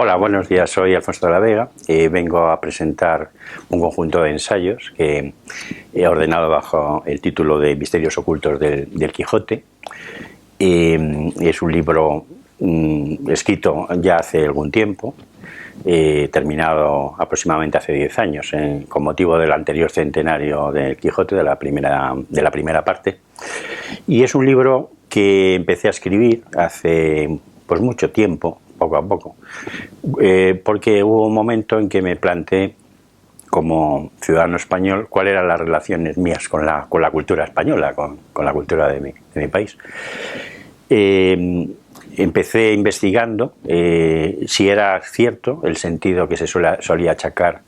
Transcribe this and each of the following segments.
Hola, buenos días. Soy Alfonso de la Vega. Vengo a presentar un conjunto de ensayos que he ordenado bajo el título de Misterios ocultos del Quijote. Es un libro escrito ya hace algún tiempo, terminado aproximadamente hace 10 años, con motivo del anterior centenario del Quijote, de la primera parte. Y es un libro que empecé a escribir hace pues mucho tiempo, poco a poco, porque hubo un momento en que me planteé, como ciudadano español, cuáles eran las relaciones mías con la cultura española, con la cultura de mi país. Empecé investigando si era cierto el sentido que se solía achacar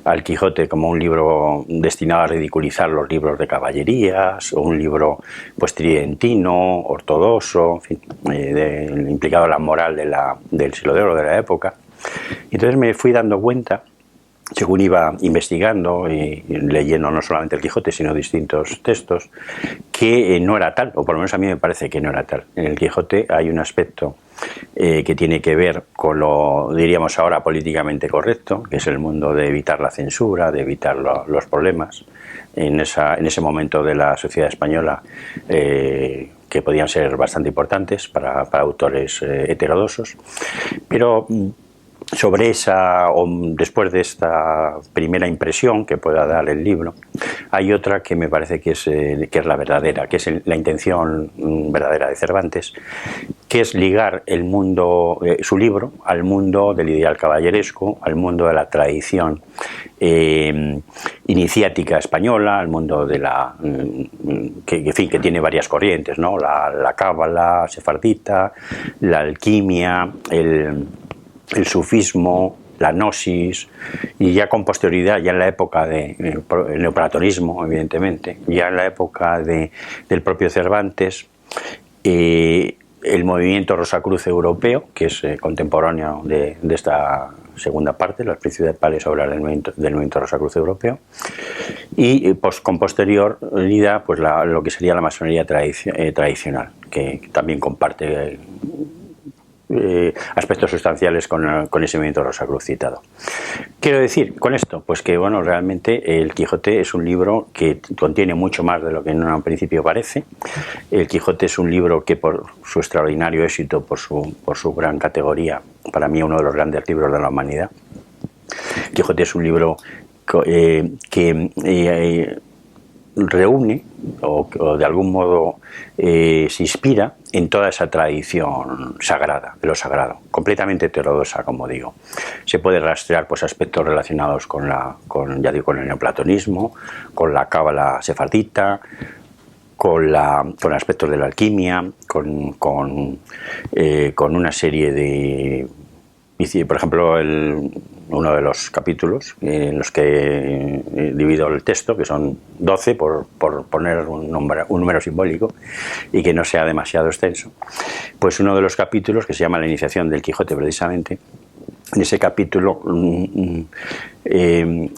al Quijote como un libro destinado a ridiculizar los libros de caballerías, o un libro pues tridentino, ortodoxo, en fin, implicado en la moral del siglo de oro de la época. Entonces me fui dando cuenta, según iba investigando y leyendo no solamente el Quijote, sino distintos textos, que no era tal, o por lo menos a mí me parece que no era tal. En el Quijote hay un aspecto que tiene que ver con lo, diríamos ahora, políticamente correcto, que es el mundo de evitar la censura, de evitar los problemas en ese momento de la sociedad española, que podían ser bastante importantes para autores heterodoxos. Pero sobre después de esta primera impresión que pueda dar el libro, hay otra que me parece que es la verdadera, que es la intención verdadera de Cervantes, que es ligar el mundo, su libro, al mundo del ideal caballeresco, al mundo de la tradición iniciática española, al mundo de que tiene varias corrientes, ¿no? La cábala sefardita, la alquimia, el sufismo, la gnosis, y ya con posterioridad, ya en la época del neoplatonismo, evidentemente, ya en la época del propio Cervantes, el movimiento Rosacruz europeo, que es contemporáneo de esta segunda parte, las principales obras del movimiento Rosacruz europeo, y con posterioridad pues lo que sería la masonería tradicional, que también comparte aspectos sustanciales con ese movimiento Rosacruz citado. Quiero decir con esto, pues que bueno, realmente el Quijote es un libro que contiene mucho más de lo que en un principio parece. El Quijote es un libro que, por su extraordinario éxito, por su gran categoría, para mí uno de los grandes libros de la humanidad. El Quijote es un libro que reúne o de algún modo se inspira en toda esa tradición sagrada, de lo sagrado, completamente heterodoxa, como digo. Se puede rastrear pues aspectos relacionados con el neoplatonismo, con la cábala sefardita, con aspectos de la alquimia, con una serie de... Por ejemplo, uno de los capítulos en los que divido el texto, que son 12, por poner un número simbólico y que no sea demasiado extenso, pues uno de los capítulos, que se llama La iniciación del Quijote precisamente, en ese capítulo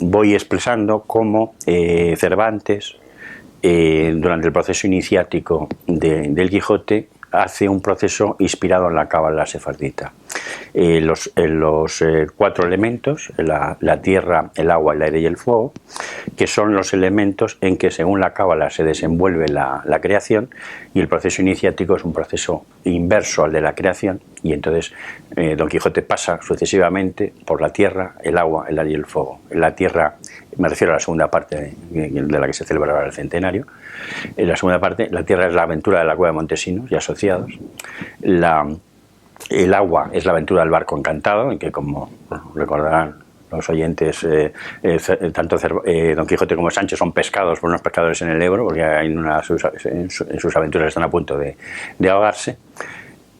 voy expresando cómo Cervantes, durante el proceso iniciático del Quijote, hace un proceso inspirado en la cábala sefardita. Los 4 elementos, la tierra, el agua, el aire y el fuego, que son los elementos en que, según la cábala, se desenvuelve la creación, y el proceso iniciático es un proceso inverso al de la creación, y entonces Don Quijote pasa sucesivamente por la tierra, el agua, el aire y el fuego. La tierra, me refiero a la segunda parte de la que se celebra ahora el centenario. En la segunda parte, la tierra es la aventura de la cueva de Montesinos y asociados. El agua es la aventura del barco encantado, en que, como recordarán los oyentes, tanto Don Quijote como Sancho son pescados por unos pescadores en el Ebro, porque en sus aventuras están a punto de ahogarse.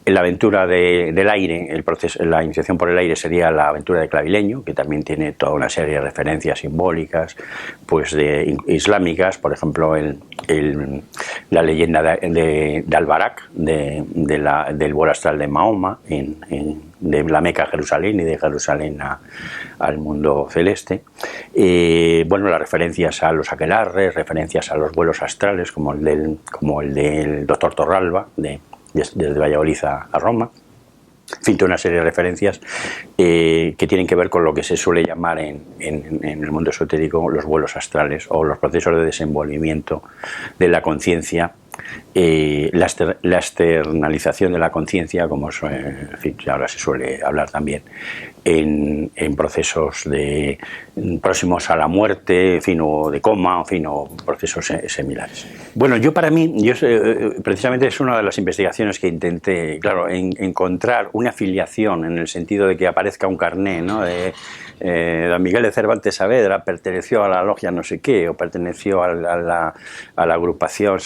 La aventura del aire, la iniciación por el aire, sería la aventura de Clavileño, que también tiene toda una serie de referencias simbólicas pues islámicas, por ejemplo la leyenda de Albarak, del vuelo astral de Mahoma, de la Meca a Jerusalén y de Jerusalén al mundo celeste. Bueno, las referencias a los aquelarres, referencias a los vuelos astrales, como el del doctor Torralba, desde Valladolid a Roma. En fin, toda una serie de referencias que tienen que ver con lo que se suele llamar en el mundo esotérico los vuelos astrales o los procesos de desenvolvimiento de la conciencia, la externalización de la conciencia, como en fin, ahora se suele hablar también, en procesos próximos a la muerte, en fin, o de coma, en fin, o procesos similares. Bueno, para mí, precisamente es una de las investigaciones que intenté, claro, encontrar una filiación en el sentido de que aparezca un carné, ¿no? Don Miguel de Cervantes Saavedra perteneció a la logia no sé qué, o perteneció a la agrupación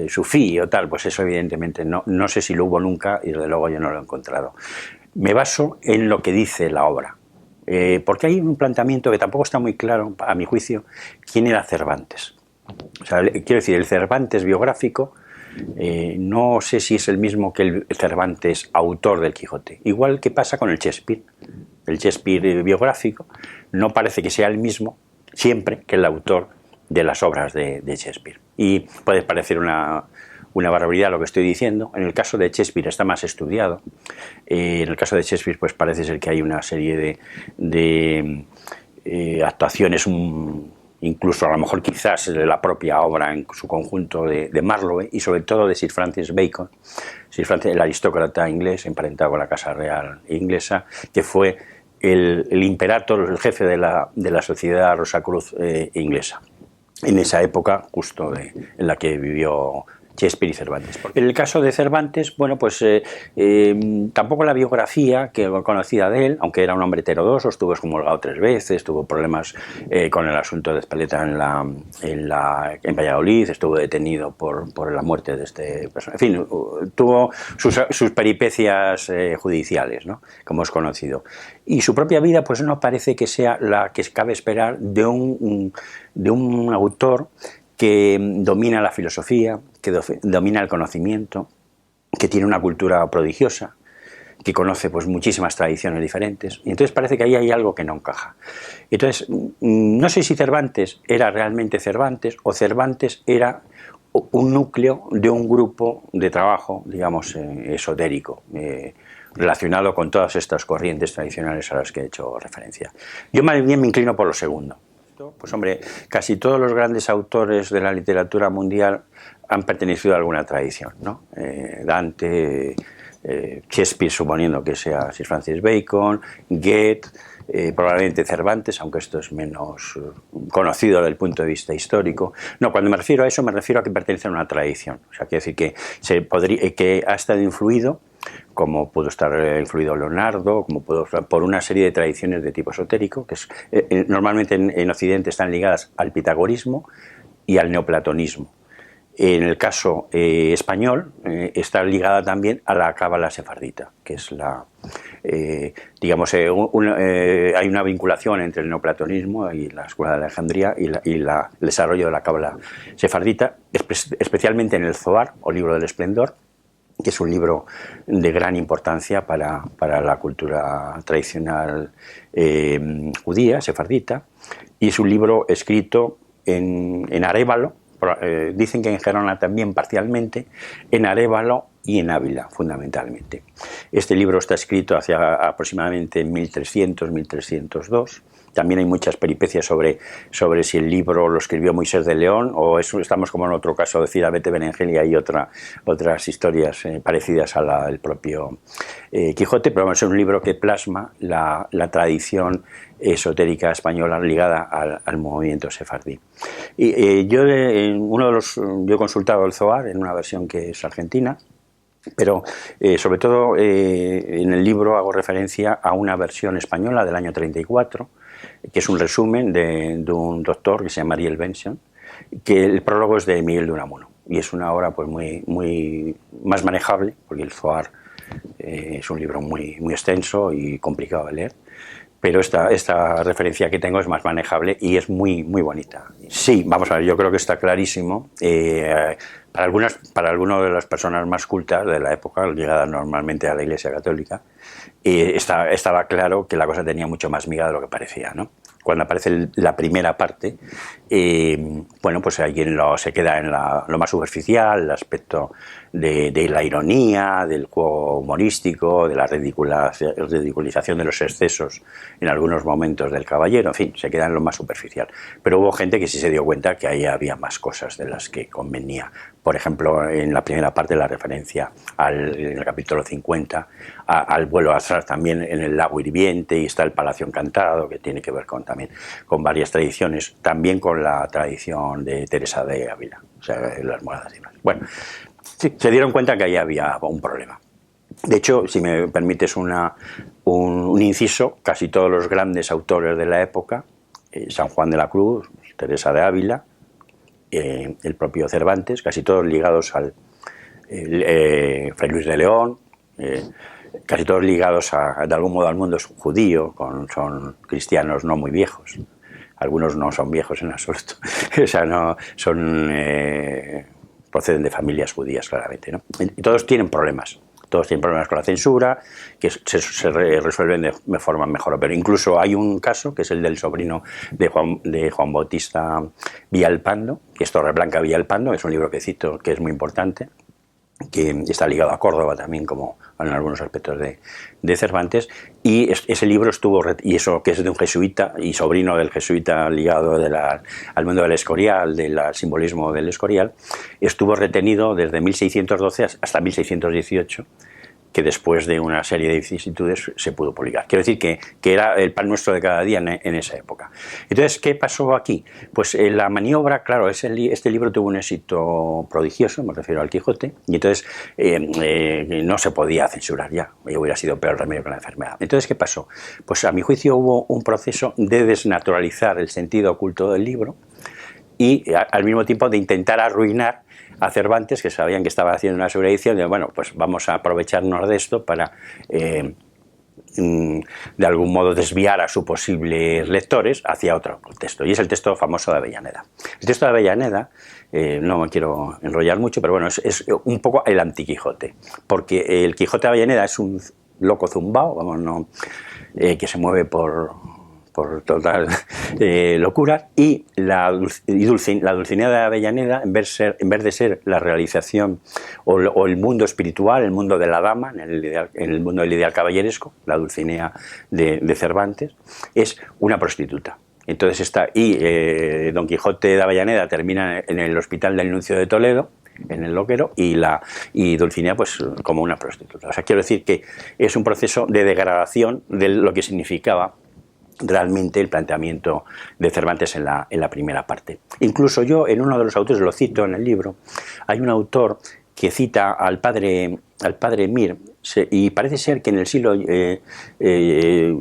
sufí o tal, pues eso evidentemente no sé si lo hubo nunca y desde luego yo no lo he encontrado. Me baso en lo que dice la obra, porque hay un planteamiento que tampoco está muy claro, a mi juicio, quién era Cervantes. O sea, quiero decir, el Cervantes biográfico no sé si es el mismo que el Cervantes autor del Quijote. Igual que pasa con el Shakespeare. El Shakespeare biográfico no parece que sea el mismo siempre que el autor de las obras de Shakespeare. Y puede parecer una barbaridad lo que estoy diciendo. En el caso de Shakespeare está más estudiado. En el caso de Shakespeare pues parece ser que hay una serie de actuaciones, incluso a lo mejor quizás de la propia obra en su conjunto de Marlowe y sobre todo de Sir Francis Bacon, el aristócrata inglés emparentado con la Casa Real inglesa, que fue el imperator, el jefe de la sociedad Rosacruz inglesa, en esa época justo en la que vivió Shakespeare y Cervantes. En el caso de Cervantes, bueno, pues tampoco la biografía que conocida de él, aunque era un hombre heterodoxo, estuvo excomulgado 3 veces, tuvo problemas con el asunto de Espeleta en Valladolid, estuvo detenido por la muerte de este personaje. En fin, tuvo sus peripecias judiciales, ¿no? Como es conocido. Y su propia vida, pues no parece que sea la que cabe esperar de un autor que domina la filosofía, que domina el conocimiento, que tiene una cultura prodigiosa, que conoce pues muchísimas tradiciones diferentes, y entonces parece que ahí hay algo que no encaja. Entonces, no sé si Cervantes era realmente Cervantes o Cervantes era un núcleo de un grupo de trabajo, digamos, esotérico, relacionado con todas estas corrientes tradicionales a las que he hecho referencia. Yo más bien me inclino por lo segundo. Pues hombre, casi todos los grandes autores de la literatura mundial han pertenecido a alguna tradición, ¿no? Dante, Shakespeare, suponiendo que sea Sir Francis Bacon, Goethe, probablemente Cervantes, aunque esto es menos conocido desde el punto de vista histórico. No, cuando me refiero a eso me refiero a que pertenece a una tradición. O sea, quiere decir que ha estado influido, como pudo estar influido Leonardo, como pudo estar por una serie de tradiciones de tipo esotérico, que normalmente en Occidente están ligadas al pitagorismo y al neoplatonismo. En el caso español está ligada también a la cábala sefardita, que es digamos, hay una vinculación entre el neoplatonismo y la escuela de Alejandría y el desarrollo de la cábala sefardita, especialmente en el Zohar, o libro del esplendor, que es un libro de gran importancia para la cultura tradicional judía, sefardita, y es un libro escrito en arévalo. Dicen que en Gerona también parcialmente, en arévalo y en Ávila, fundamentalmente. Este libro está escrito hacia aproximadamente 1300-1302. También hay muchas peripecias sobre si el libro lo escribió Moisés de León o estamos como en otro caso de Cirabete Benengel, y hay otras historias parecidas a la del propio Quijote, pero es un libro que plasma la tradición esotérica española ligada al movimiento sefardí. Y yo he consultado el Zohar en una versión que es argentina, pero sobre todo en el libro hago referencia a una versión española del año 34, que es un resumen de un doctor que se llama Ariel Benson, que el prólogo es de Miguel de Unamuno, y es una obra pues muy más manejable, porque el Zohar es un libro muy extenso y complicado de leer, pero esta referencia que tengo es más manejable y es muy bonita. Sí, vamos a ver, yo creo que está clarísimo. Para algunas de las personas más cultas de la época, ligadas normalmente a la Iglesia Católica, estaba claro que la cosa tenía mucho más miga de lo que parecía, ¿no? cuando aparece la primera parte, bueno, pues alguien se queda en lo más superficial, el aspecto de la ironía, del juego humorístico, de la ridiculización de los excesos en algunos momentos del caballero, en fin, se queda en lo más superficial. Pero hubo gente que sí se dio cuenta que ahí había más cosas de las que convenía. Por ejemplo, en la primera parte la referencia en el capítulo 50 al vuelo astral, también en el lago hirviente, y está el Palacio Encantado, que tiene que ver también con varias tradiciones, también con la tradición de Teresa de Ávila, o sea, las moradas y demás. Bueno, sí, se dieron cuenta que ahí había un problema. De hecho, si me permites un inciso, casi todos los grandes autores de la época, San Juan de la Cruz, Teresa de Ávila, el propio Cervantes, casi todos ligados al Fray Luis de León, casi todos ligados de algún modo al mundo judío, son cristianos no muy viejos. Algunos no son viejos en absoluto, o sea, no son proceden de familias judías, claramente, ¿no? Y todos tienen problemas. Todos tienen problemas con la censura, que se resuelven de forma mejor. Pero incluso hay un caso, que es el del sobrino de Juan Bautista Villalpando, que es Torreblanca Villalpando, es un libro que cito, que es muy importante, que está ligado a Córdoba también, como en algunos aspectos de Cervantes, y ese libro estuvo, y eso que es de un jesuita y sobrino del jesuita ligado al mundo del Escorial, del simbolismo del Escorial, estuvo retenido desde 1612 hasta 1618, que después de una serie de vicisitudes se pudo publicar. Quiero decir que era el pan nuestro de cada día en esa época. Entonces, ¿qué pasó aquí? Pues la maniobra, claro, este libro tuvo un éxito prodigioso, me refiero al Quijote, y entonces no se podía censurar ya, hubiera sido peor remedio que la enfermedad. Entonces, ¿qué pasó? Pues a mi juicio hubo un proceso de desnaturalizar el sentido oculto del libro y al mismo tiempo de intentar arruinar a Cervantes, que sabían que estaba haciendo una sobreedición, de bueno, pues vamos a aprovecharnos de esto para de algún modo desviar a sus posibles lectores hacia otro texto, y es el texto famoso de Avellaneda. El texto de Avellaneda, no me quiero enrollar mucho, pero bueno, es un poco el anti-Quijote, porque el Quijote de Avellaneda es un loco zumbao, vamos, que se mueve por total locura, y la Dulcinea de Avellaneda, en vez de ser la realización o el mundo espiritual, el mundo de la dama, en el mundo del ideal caballeresco, la Dulcinea de Cervantes, es una prostituta. Entonces Don Quijote de Avellaneda termina en el Hospital del Nuncio de Toledo, en el loquero, y Dulcinea pues como una prostituta. O sea, quiero decir que es un proceso de degradación de lo que significaba realmente el planteamiento de Cervantes en la primera parte. Incluso yo, en uno de los autores, lo cito en el libro, hay un autor que cita al padre Mir, y parece ser que en el siglo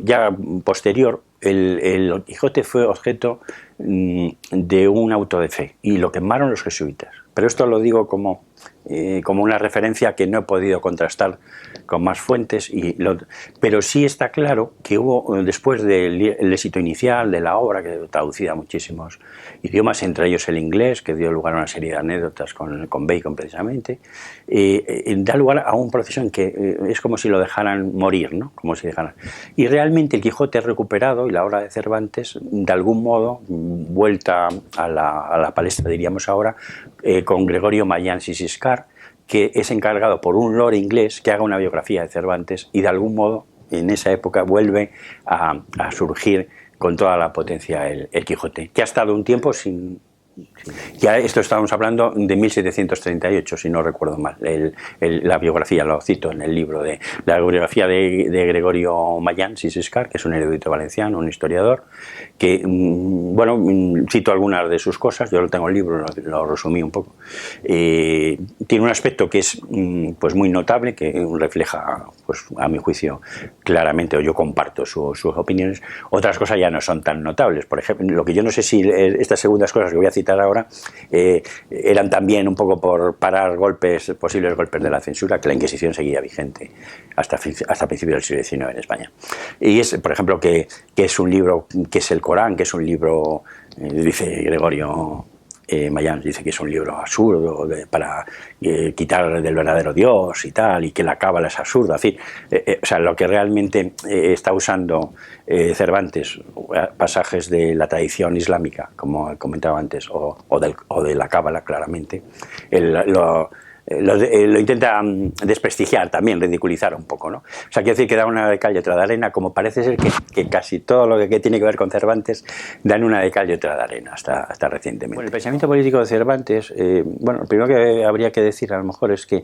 ya posterior el Quijote fue objeto de un auto de fe, y lo quemaron los jesuitas. Pero esto lo digo como una referencia que no he podido contrastar con más fuentes, pero sí está claro que hubo, después del éxito inicial de la obra, que traducida a muchísimos idiomas, entre ellos el inglés, que dio lugar a una serie de anécdotas con Bacon precisamente, da lugar a un proceso en que es como si lo dejaran morir, ¿no? Como si dejaran. Y realmente el Quijote recuperado, y la obra de Cervantes, de algún modo, vuelta a la palestra, diríamos ahora, con Gregorio Mayans y Siscar, que es encargado por un lord inglés que haga una biografía de Cervantes, y de algún modo en esa época vuelve a surgir con toda la potencia el Quijote, que ha estado un tiempo sin... Ya esto estábamos hablando de 1738, si no recuerdo mal. La biografía, lo cito en el libro, la biografía de Gregorio Mayans y Siscar, que es un erudito valenciano, un historiador, que, bueno, cito algunas de sus cosas, yo lo tengo en el libro, lo resumí un poco. Tiene un aspecto que es pues muy notable, que refleja, pues a mi juicio, claramente, o yo comparto sus opiniones. Otras cosas ya no son tan notables. Por ejemplo, lo que yo no sé si estas segundas cosas que voy a citar ahora eran también un poco por parar posibles golpes de la censura, que la Inquisición seguía vigente hasta principios del siglo XIX en España. Y es, por ejemplo, que es un libro, que es el Corán, que es un libro, dice Gregorio Mayans dice que es un libro absurdo para quitar del verdadero Dios y tal, y que la cábala es absurda. En fin, o sea, lo que realmente está usando Cervantes, pasajes de la tradición islámica, como he comentado antes, o de la cábala, claramente, lo intenta desprestigiar también, ridiculizar un poco, ¿no? O sea, quiere decir que da una de cal y otra de arena, como parece ser que casi todo lo que tiene que ver con Cervantes dan una de cal y otra de arena, hasta recientemente. Bueno, el pensamiento político de Cervantes, bueno, lo primero que habría que decir a lo mejor es que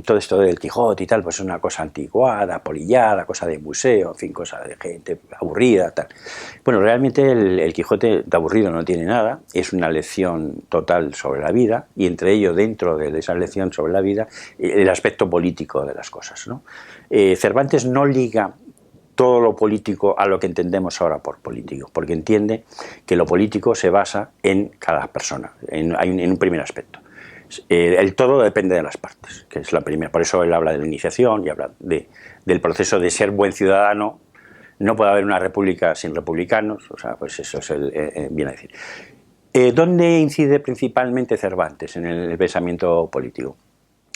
todo esto del Quijote y tal, pues es una cosa antiguada, polillada, cosa de museo, en fin, cosa de gente aburrida, tal. Bueno, realmente el Quijote de aburrido no tiene nada, es una lección total sobre la vida, y entre ello, dentro de esa lección sobre la vida, el aspecto político de las cosas, ¿no? Cervantes no liga todo lo político a lo que entendemos ahora por político, porque entiende que lo político se basa en cada persona, en un primer aspecto. El todo depende de las partes, que es la primera. Por eso él habla de la iniciación y habla del proceso de ser buen ciudadano. No puede haber una república sin republicanos, o sea, pues eso es viene a decir. ¿Dónde incide principalmente Cervantes en el pensamiento político,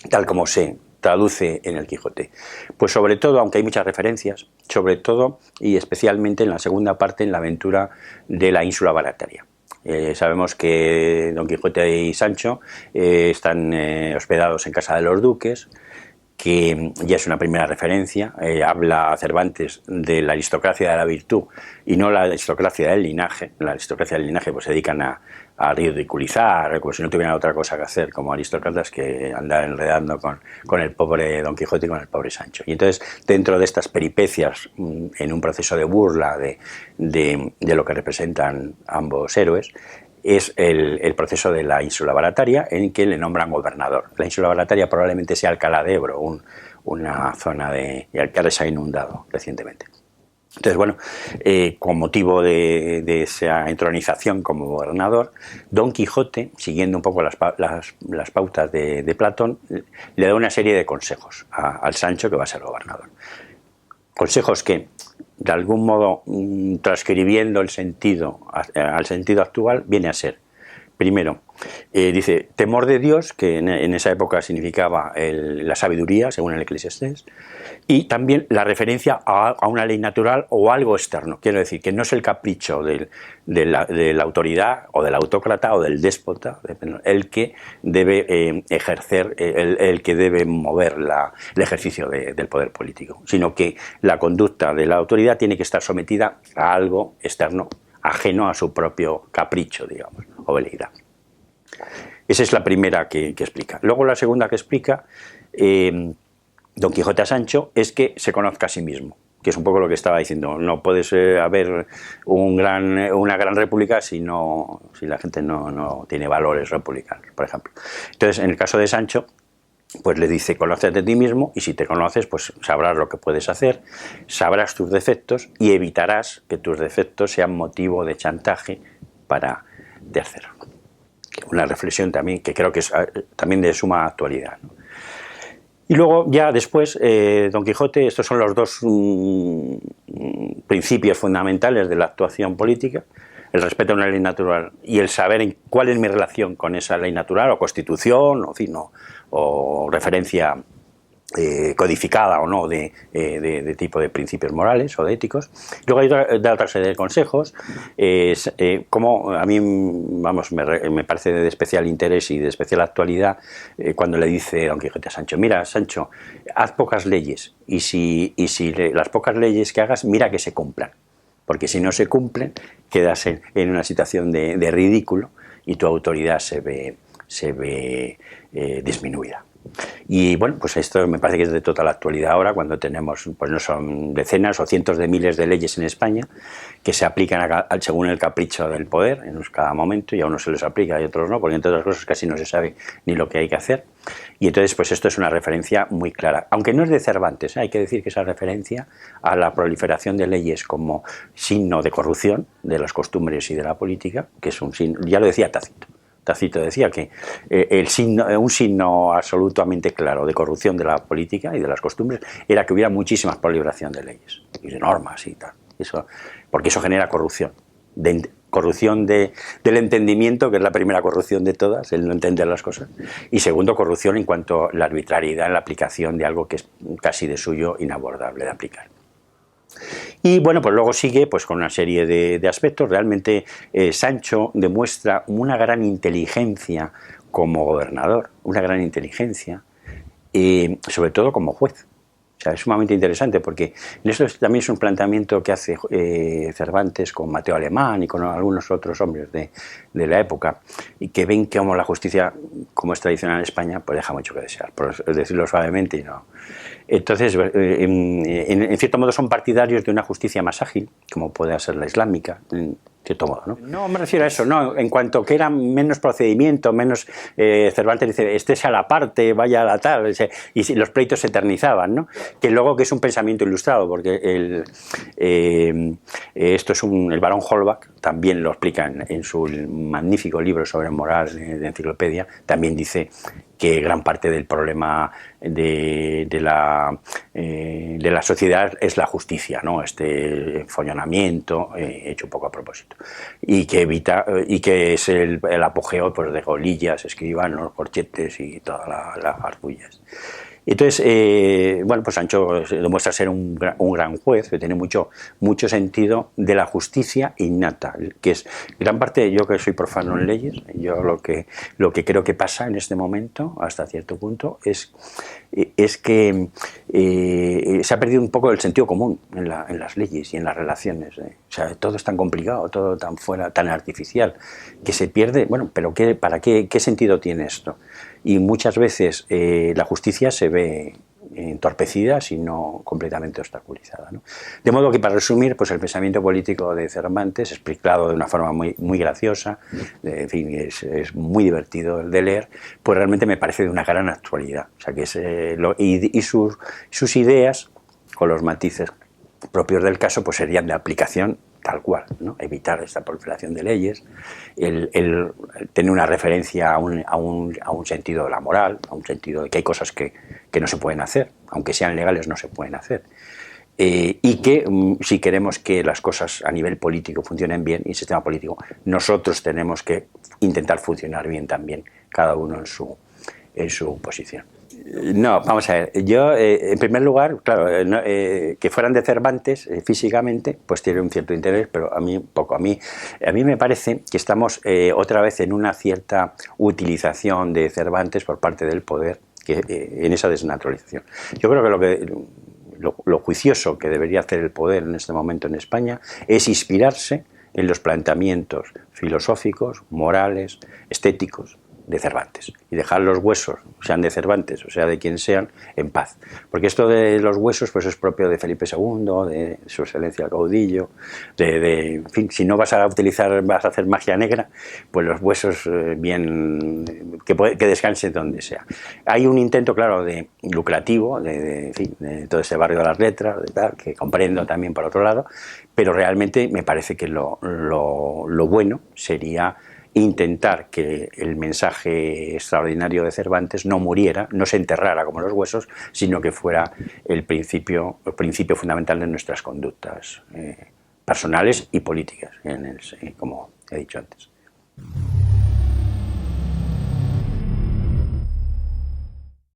tal como se traduce en el Quijote? Pues sobre todo, aunque hay muchas referencias, sobre todo y especialmente en la segunda parte, en la aventura de la ínsula Barataria. Sabemos que Don Quijote y Sancho están hospedados en casa de los duques, que ya es una primera referencia. Habla Cervantes de la aristocracia de la virtud y no la aristocracia del linaje. La aristocracia del linaje pues se dedican a ridiculizar, como si no tuvieran otra cosa que hacer como aristócratas que andar enredando con el pobre Don Quijote y con el pobre Sancho. Y entonces, dentro de estas peripecias, en un proceso de burla de lo que representan ambos héroes, es el proceso de la ínsula Barataria, en que le nombran gobernador. La ínsula Barataria probablemente sea Alcalá de Ebro, una zona que se ha inundado recientemente. Entonces, bueno, con motivo de esa entronización como gobernador, Don Quijote, siguiendo un poco las pautas de Platón, le da una serie de consejos al Sancho, que va a ser gobernador. Consejos que, de algún modo, transcribiendo el sentido al sentido actual, viene a ser: primero, dice, temor de Dios, que en esa época significaba la sabiduría, según el Eclesiastés, y también la referencia a una ley natural o algo externo. Quiero decir, que no es el capricho de la autoridad o del autócrata o del déspota el que debe ejercer, el que debe mover el ejercicio del poder político, sino que la conducta de la autoridad tiene que estar sometida a algo externo, ajeno a su propio capricho, digamos, o veleidad. Esa es la primera que explica. Luego la segunda que explica Don Quijote a Sancho es que se conozca a sí mismo, que es un poco lo que estaba diciendo. No puede haber una gran república si la gente no tiene valores republicanos, por ejemplo. Entonces, en el caso de Sancho, pues le dice, conócete a ti mismo, y si te conoces, pues sabrás lo que puedes hacer, sabrás tus defectos y evitarás que tus defectos sean motivo de chantaje para terceros. Una reflexión también que creo que es también de suma actualidad, ¿no? Y luego, ya después, Don Quijote, estos son los dos principios fundamentales de la actuación política: el respeto a una ley natural y el saber cuál es mi relación con esa ley natural, o constitución, o referencia codificada o no de tipo de principios morales o de éticos. Luego hay otra serie de consejos, como a mí, vamos, me parece de especial interés y de especial actualidad, cuando le dice Don Quijote a Sancho: mira, Sancho, haz pocas leyes, y si las pocas leyes que hagas, mira que se cumplan, porque si no se cumplen, quedas en una situación de ridículo y tu autoridad se ve disminuida. Y bueno, pues esto me parece que es de total actualidad ahora, cuando tenemos, pues no son decenas o cientos de miles de leyes en España que se aplican según el capricho del poder en cada momento, y a unos se les aplica y a otros no, porque entre otras cosas casi no se sabe ni lo que hay que hacer. Y entonces, pues esto es una referencia muy clara, aunque no es de Cervantes, hay que decir que esa referencia a la proliferación de leyes como signo de corrupción de las costumbres y de la política, que es un signo, ya lo decía Tácito. Tácito decía que un signo absolutamente claro de corrupción de la política y de las costumbres era que hubiera muchísima proliferación de leyes y de normas y tal. Porque eso genera corrupción corrupción del entendimiento, que es la primera corrupción de todas, el no entender las cosas, y segundo, corrupción en cuanto a la arbitrariedad en la aplicación de algo que es casi de suyo inabordable de aplicar. Y bueno, pues luego sigue pues con una serie de aspectos. Realmente Sancho demuestra una gran inteligencia como gobernador, una gran inteligencia, sobre todo como juez. O sea, es sumamente interesante porque en esto también es un planteamiento que hace Cervantes con Mateo Alemán y con algunos otros hombres de la época, y que ven que como la justicia, como es tradicional en España, pues deja mucho que desear, por decirlo suavemente. Y no. Entonces, en cierto modo son partidarios de una justicia más ágil, como puede ser la islámica, en cierto modo, ¿no? No me refiero a eso, no, en cuanto que era menos procedimiento, menos... Cervantes dice, estés a la parte, vaya a la tal, y los pleitos se eternizaban, ¿no? Que luego que es un pensamiento ilustrado, porque esto es el barón Holbach, también lo explica en su magnífico libro sobre moral de enciclopedia, también dice que gran parte del problema de la sociedad es la justicia, ¿no? Este follonamiento hecho un poco a propósito, y que evita, y que es el apogeo pues, de golillas, escribanos, corchetes y todas las argullas. Entonces, bueno, pues Sancho demuestra ser un gran juez, que tiene mucho sentido de la justicia innata, que es gran parte, yo que soy profano en leyes, yo lo que creo que pasa en este momento, hasta cierto punto, es que se ha perdido un poco el sentido común en las leyes y en las relaciones. O sea, todo es tan complicado, todo tan fuera, tan artificial, que se pierde, bueno, pero ¿para qué sentido tiene esto? Y muchas veces la justicia se ve entorpecida, si no completamente obstaculizada, ¿no? De modo que, para resumir, pues el pensamiento político de Cervantes, explicado de una forma muy graciosa, en fin, es muy divertido de leer, pues realmente me parece de una gran actualidad. O sea, que es, sus ideas, con los matices propios del caso, pues serían de aplicación tal cual, ¿no? Evitar esta proliferación de leyes, el tener una referencia a un sentido de la moral, a un sentido de que hay cosas que no se pueden hacer, aunque sean legales no se pueden hacer, y que si queremos que las cosas a nivel político funcionen bien, y el sistema político, nosotros tenemos que intentar funcionar bien también, cada uno en su posición. No, vamos a ver, yo en primer lugar, claro, que fueran de Cervantes físicamente, pues tiene un cierto interés, pero a mí poco. A mí me parece que estamos otra vez en una cierta utilización de Cervantes por parte del poder, en esa desnaturalización. Yo creo que lo juicioso que debería hacer el poder en este momento en España es inspirarse en los planteamientos filosóficos, morales, estéticos de Cervantes, y dejar los huesos, sean de Cervantes o sea de quien sean, en paz. Porque esto de los huesos pues es propio de Felipe II, de su excelencia el caudillo, en fin, si no vas a hacer magia negra, pues los huesos bien que descansen donde sea. Hay un intento, claro, de lucrativo, en fin, de todo ese barrio de las letras, de tal, que comprendo también por otro lado, pero realmente me parece que lo bueno sería intentar que el mensaje extraordinario de Cervantes no muriera, no se enterrara como los huesos, sino que fuera el principio fundamental de nuestras conductas personales y políticas, como he dicho antes.